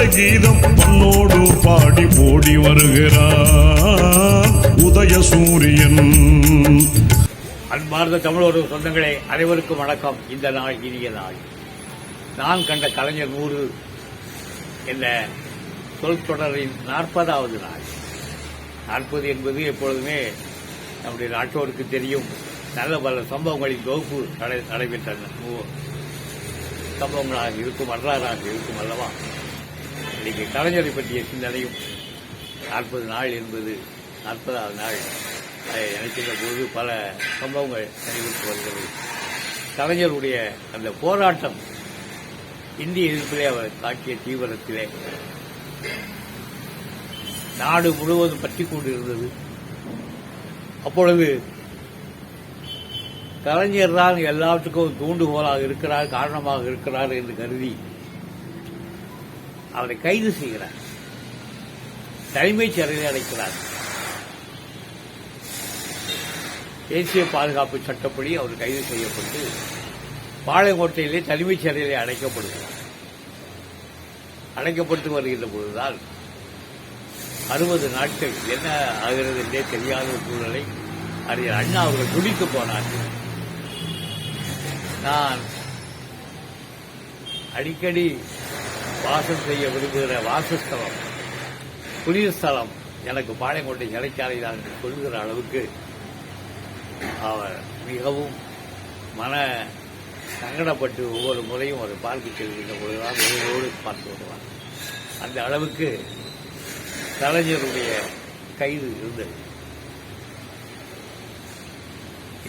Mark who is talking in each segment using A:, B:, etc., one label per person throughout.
A: கீதம் பண்ணோடு பாடி ஓடி வருகிறார் உதய சூரியன்.
B: அன்பார்ந்த தமிழோடு சொந்தங்களே, அனைவருக்கும் வணக்கம். இந்த நாள் இனிய நாள். நான் கண்ட கலைஞர் 100 என்ற சொல் தொடரின் 40வது நாள். 40 என்பது எப்பொழுதுமே நம்முடைய நாட்டோருக்கு தெரியும். நல்ல பல சம்பவங்களின் தொகுப்பு நடைபெற்ற சம்பவங்களாக இருக்கும், வரலாறாக இருக்கும் அல்லவா. இன்னைக்கு கலைஞரை பற்றிய சிந்தனையும் 40 நாள் என்பது 40வது நாள் நினைக்கின்ற போது பல சம்பவங்கள் நடைபெற்று வருகிறது. கலைஞருடைய அந்த போராட்டம் இந்திய எதிர்ப்பிலே அவர் காட்டிய தீவிரத்திலே நாடு முழுவதும் பற்றிக் கொண்டிருந்தது. அப்பொழுது கலைஞர் தான் எல்லாத்துக்கும் தூண்டுகோலாக இருக்கிறார், காரணமாக இருக்கிறார் என்று கருதி அவரை கைது செய்கிறார், தலைமைச் சிறையில் அடைக்கிறார். தேசிய பாதுகாப்பு சட்டப்படி அவர் கைது செய்யப்பட்டு பாளையங்கோட்டையிலே தலைமைச் சிறையிலே அடைக்கப்படுகிறார். அடைக்கப்பட்டு வருகின்ற பொழுதுதான் 60 நாட்கள் என்ன ஆகிறது என்றே தெரியாத சூழலை அறிஞர் அண்ணா அவர்கள் துடித்து போனார்கள். நான் அடிக்கடி வாசம் செய்ய விரும்புகிற வாசஸ்தலம், புனித ஸ்தலம் எனக்கு பாளையங்கோட்டை சிறைச்சாலை தான் என்று சொல்லுகிற அளவுக்கு அவர் மிகவும் மன சங்கடப்பட்டு ஒவ்வொரு முறையும் அவர் பார்க்க செல்கின்ற பொழுதுதான் உயிரோடு பார்த்து வருவார். அந்த அளவுக்கு கலைஞருடைய கைது இருந்தது.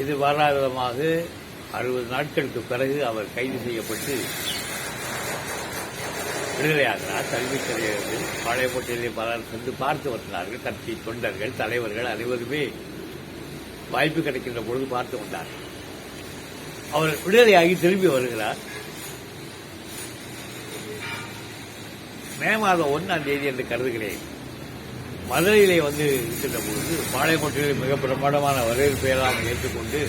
B: எதிர்பாராத விதமாக 60 நாட்களுக்கு பிறகு அவர் கைது செய்யப்பட்டு விடுதலையாகிறார். தலைமைச் சிறையிலிருந்து பாளையங்கோட்டையிலே பலர் சென்று பார்த்து வந்தார்கள். கட்சி தொண்டர்கள், தலைவர்கள் அனைவருமே வாய்ப்பு கிடைக்கின்ற பொழுது பார்த்து வந்தார். அவர் விடுதலையாகி திரும்பி வருகிறார். மே மாதம் 1ஆம் தேதி என்று கருதுகிறேன். மதுரையிலே வந்து இருக்கின்ற பொழுது பாளையங்கோட்டையிலே மிக பிரமாண்டமான வரவேற்பு எல்லாம் ஏற்றுக்கொண்டு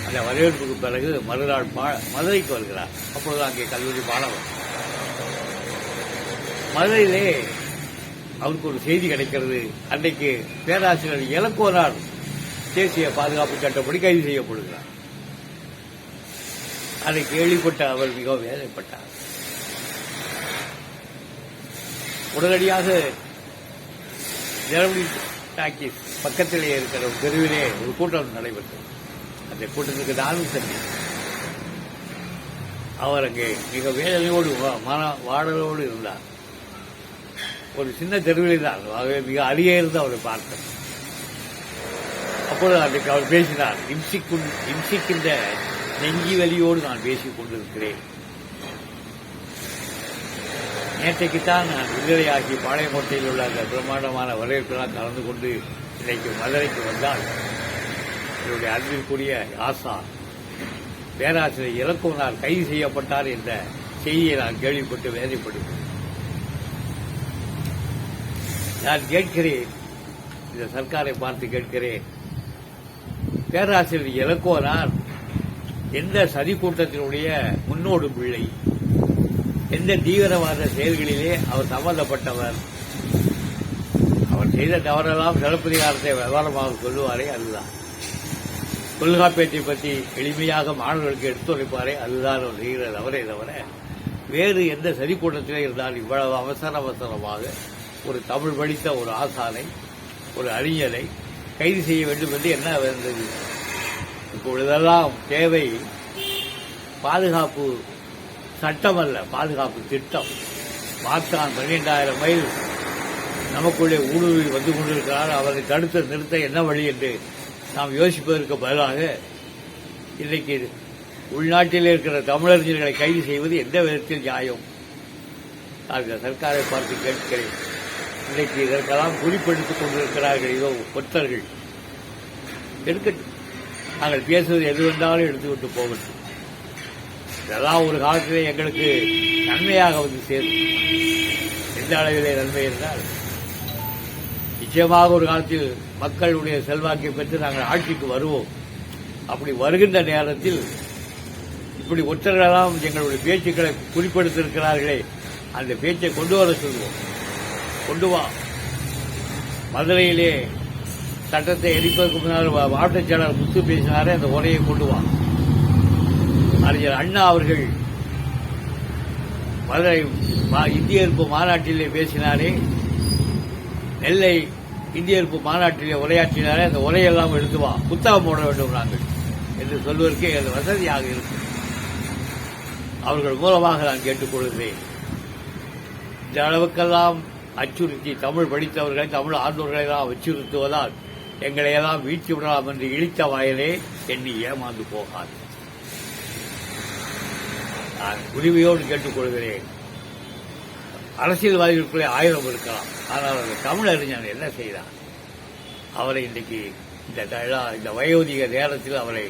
B: அந்த வரவேற்புக்கு பிறகு மறுநாள் மதுரைக்கு வருகிறார். அப்பொழுது அங்கே கல்லூரி மாணவர். மதுரையிலே அவருக்கு ஒரு செய்தி கிடைக்கிறது. அன்றைக்கு பேராசிரியர் இளங்கோனார் தேசிய பாதுகாப்பு சட்டப்படி கைது செய்யப்படுகிறார். அதை கேள்விப்பட்ட அவர் மிகவும் வேதனைப்பட்டார். உடனடியாக ஜெர்மனி டாக்கீஸ் பக்கத்திலே இருக்கிற ஒரு தெருவிலே ஒரு கூட்டம் நடைபெற்றது. அந்த கூட்டத்துக்கு நானும் சென்றேன். அவர் அங்கே மிக வேதனையோடு வாடலோடு இருந்தார். ஒரு சின்ன தெருவிலே தான், மிக அருகே இருந்து அவரை பார்த்தேன். அப்பொழுது அன்றைக்கு அவர் பேசினார். இம்சிக்கின்ற நெஞ்சி வலியோடு நான் பேசிக் கொண்டிருக்கிறேன். நேற்றைக்குத்தான் நான் விடுதலையாகி பாளையங்கோட்டையில் உள்ள அந்த பிரம்மாண்டமான வரவேற்பெல்லாம் கலந்து கொண்டு இன்றைக்கு மதுரைக்கு வந்தால் என்னுடைய அன்பிற்குரிய ஆசா பேராசிரியர் இளங்கோனார் கைது செய்யப்பட்டார் என்ற செய்தியை நான் கேள்விப்பட்டு வேதனைப்படுகிறேன். நான் கேட்கிறேன், இந்த சர்க்காரை பார்த்து கேட்கிறேன், பேராசிரியர் இளங்கோனார் எந்த சதி கூட்டத்தினுடைய முன்னோடு பிள்ளை? எந்த தீவிரவாத செயல்களிலே அவர் சம்பந்தப்பட்டவர்? அவர் செய்த தவறெல்லாம் சிலப்பதிகாரத்தை விவரமாக சொல்லுவாரே, அதுதான். தொல்காப்பியத்தை பற்றி எளிமையாக மாணவர்களுக்கு எடுத்துரைப்பாரே, அதுதான் அவர் செய்கிற தவறே தவிர வேறு எந்த சதி கூட்டத்திலே இருந்தால் இவ்வளவு அவசரமாக ஒரு தமிழ் படித்த ஒரு ஆசானை, ஒரு அறிஞரை கைது செய்ய வேண்டும் என்று என்ன வந்தது? இப்பொழுதெல்லாம் தேவை பாதுகாப்பு சட்டம் அல்ல, பாதுகாப்பு திட்டம். மாற்றான் 12,000 மைல் நமக்குள்ளே ஊடுருவி வந்து கொண்டிருக்கிறார். அவரை தடுத்து நிறுத்த என்ன வழி என்று நாம் யோசிப்பதற்கு பதிலாக இன்றைக்கு உள்நாட்டில் இருக்கிற தமிழறிஞர்களை கைது செய்வது எந்த விதத்தில் நியாயம்? நான் இந்த சர்க்காரை பார்த்து கேட்கிறேன். இன்றைக்கு இதற்கெல்லாம் குறிப்பெடுத்துக் கொண்டிருக்கிறார்கள். இதோ ஒற்றர்கள் எடுக்கட்டும், நாங்கள் பேசுவது எது வந்தாலும் எடுத்துவிட்டு போகட்டும். இதெல்லாம் ஒரு காலத்திலே எங்களுக்கு நன்மையாக வந்து சேரும். எந்த அளவிலே நன்மை இருந்தால் நிச்சயமாக ஒரு காலத்தில் மக்களுடைய செல்வாக்கை பெற்று நாங்கள் ஆட்சிக்கு வருவோம். அப்படி வருகின்ற நேரத்தில் இப்படி ஒற்றர்களெல்லாம் எங்களுடைய பேச்சுக்களை குறிப்பிடுத்திருக்கிறார்களே, அந்த பேச்சை கொண்டு வர சொல்லுவோம். கொண்டு வா. மதுரையிலே சட்டத்தை எரிப்பதற்கு முன்னால் மாவட்ட செயலாளர் முத்து பேசினாரே, அந்த உரையை கொண்டு வா. அறிஞர் அண்ணா அவர்கள் மதுரை இந்திய எதிர்ப்பு மாநாட்டிலே பேசினாரே, நெல்லை இந்திய எதிர்ப்பு மாநாட்டிலே உரையாற்றினாரே, அந்த உரையெல்லாம் எடுத்து வா, புத்தகம் போட வேண்டும் நாங்கள் என்று சொல்வதற்கே அது வசதியாக இருக்கும். அவர்கள் மூலமாக நான் கேட்டுக்கொள்கிறேன். இந்த அளவுக்கெல்லாம் அச்சுறுத்தி தமிழ் படித்தவர்களை, தமிழ் ஆண்டோர்களை எல்லாம் அச்சுறுத்துவதால் எங்களை எல்லாம் வீழ்ச்சி விடலாம் என்று இழித்த வாயிலே எண்ணி ஏமாந்து போகாது. நான் உரிமையோடு கேட்டுக்கொள்கிறேன். அரசியல்வாதிகளுக்குள்ளே 1000 இருக்கலாம், ஆனால் அந்த தமிழறிஞர் என்ன செய்தார்? அவரை இன்றைக்கு இந்த வயோதிக நேரத்தில் அவரை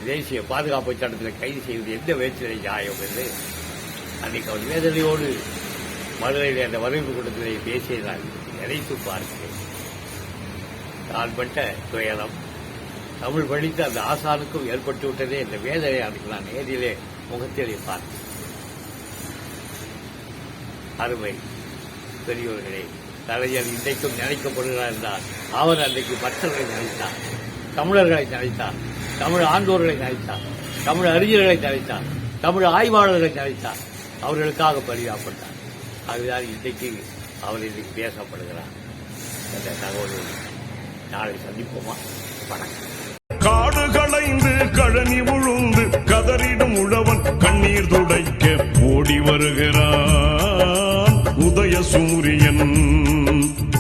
B: தேசிய பாதுகாப்பு சட்டத்தில் கைது செய்வது எந்த வேற்றிலை நியாயம் என்று அன்றைக்கு அவர் வேதனையோடு மதுரையில் அந்த வரவேற்பு கூட்டத்திலே பேசிய நான் நினைத்து பார்க்கிறேன். நான் பட்ட துயரம் தமிழ் படித்த அந்த ஆசானுக்கும் ஏற்பட்டு விட்டதே இந்த வேதனை அன்றைக்கு நான் நேரிலே முகத்திலே பார்த்தேன். அருமை பெரியோர்களே, கலைஞர் இன்றைக்கும் நினைக்கப்படுகிறார் என்றால் அவர் அன்றைக்கு பக்தர்களை நினைத்தார், தமிழர்களை நினைத்தார், தமிழ் ஆண்டோர்களை நினைத்தார், தமிழ் அறிஞர்களை நினைத்தார், தமிழ் ஆய்வாளர்களை நினைத்தார். அவர்களுக்காக பரிதாபப்பட்டார். அதுதான் இன்றைக்கு அவர் இன்றைக்கு பேசப்படுகிறார். அந்த தகவல் நாளை சந்திப்போமா? வணக்கம்.
A: காடு களைந்து கழனி உழுந்து கதறிடும் உழவன் கண்ணீர் துடைக்க ஓடி வருகிறான் உதய சூரியன்.